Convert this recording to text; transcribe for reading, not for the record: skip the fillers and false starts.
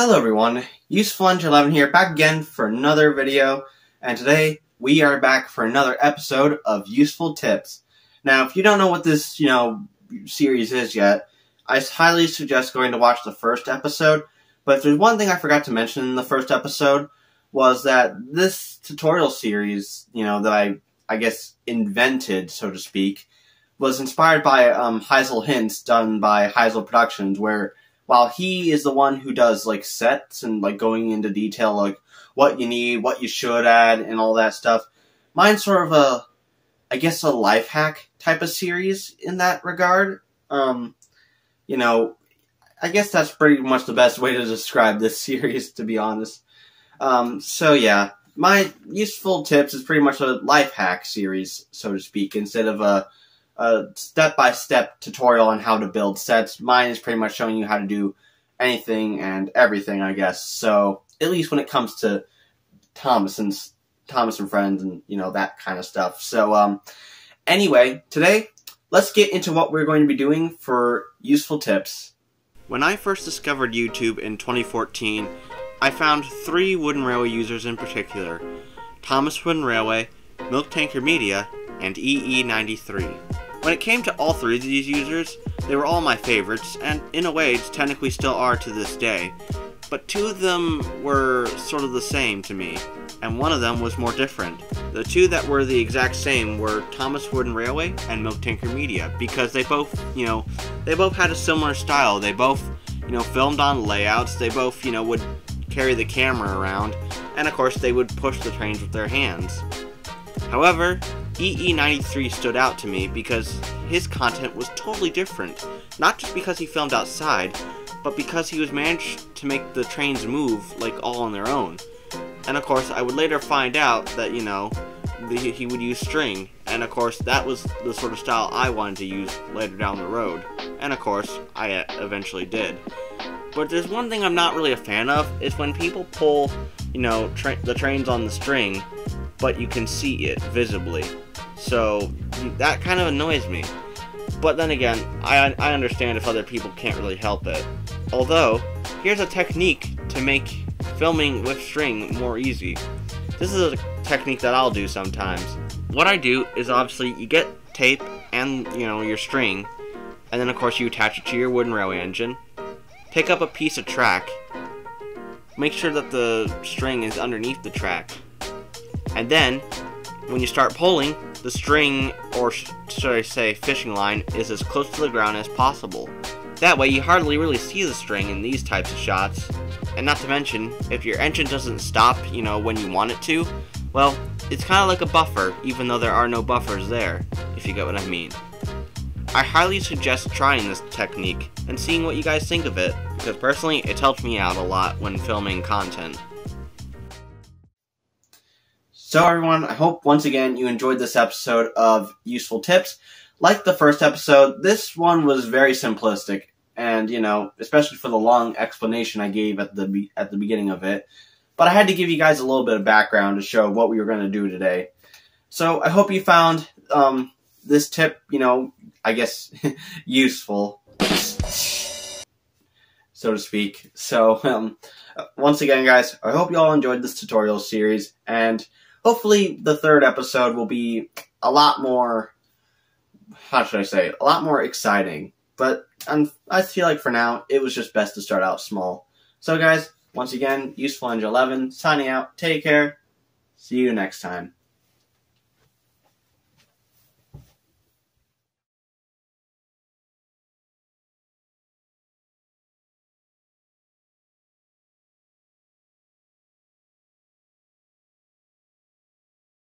Hello everyone, Useful11 here, back again for another video, and today we are back for another episode of Useful Tips. Now, if you don't know what this, series is yet, I highly suggest going to watch the first episode, but if there's one thing I forgot to mention in the first episode, was that this tutorial series, that I guess invented, so to speak, was inspired by Heisel Hints done by Heisel Productions, where while he is the one who does, sets and, going into detail, what you need, what you should add, and all that stuff, mine's sort of a life hack type of series in that regard. I guess that's pretty much the best way to describe this series, to be honest. So yeah, my Useful Tips is pretty much a life hack series, so to speak, instead of a step-by-step tutorial on how to build sets. Mine is pretty much showing you how to do anything and everything, I guess. So, at least when it comes to Thomas and Friends and, that kind of stuff. So, anyway, today, let's get into what we're going to be doing for Useful Tips. When I first discovered YouTube in 2014, I found 3 Wooden Railway users in particular: Thomas Wooden Railway, Milk Tanker Media, and EE93. When it came to all 3 of these users, they were all my favorites, and in a way, technically still are to this day. But 2 of them were sort of the same to me, and one of them was more different. The 2 that were the exact same were Thomas Wooden Railway and Milk Tanker Media, because they both, they both had a similar style. They both, filmed on layouts. They both, would carry the camera around, and of course, they would push the trains with their hands. However, EE93 stood out to me because his content was totally different. Not just because he filmed outside, but because he was managed to make the trains move, all on their own. And of course, I would later find out that, he would use string. And of course, that was the sort of style I wanted to use later down the road. And of course, I eventually did. But there's one thing I'm not really a fan of, is when people pull, the trains on the string, but you can see it visibly. So that kind of annoys me. But then again, I understand if other people can't really help it. Although, here's a technique to make filming with string more easy. This is a technique that I'll do sometimes. What I do is, obviously, you get tape and, your string, and then of course you attach it to your wooden railway engine. Pick up a piece of track. Make sure that the string is underneath the track. And then, when you start pulling, the string, or should I say fishing line, is as close to the ground as possible. That way you hardly really see the string in these types of shots. And not to mention, if your engine doesn't stop, when you want it to, well, it's kind of like a buffer, even though there are no buffers there, if you get what I mean. I highly suggest trying this technique and seeing what you guys think of it, because personally, it's helped me out a lot when filming content. So everyone, I hope once again you enjoyed this episode of Useful Tips. Like the first episode, this one was very simplistic, and especially for the long explanation I gave at the beginning of it. But I had to give you guys a little bit of background to show what we were going to do today. So I hope you found this tip, I guess, useful, so to speak. So once again, guys, I hope you all enjoyed this tutorial series, and hopefully the 3rd episode will be a lot more, a lot more exciting. But I feel like for now, it was just best to start out small. So guys, once again, Useful11 signing out. Take care. See you next time.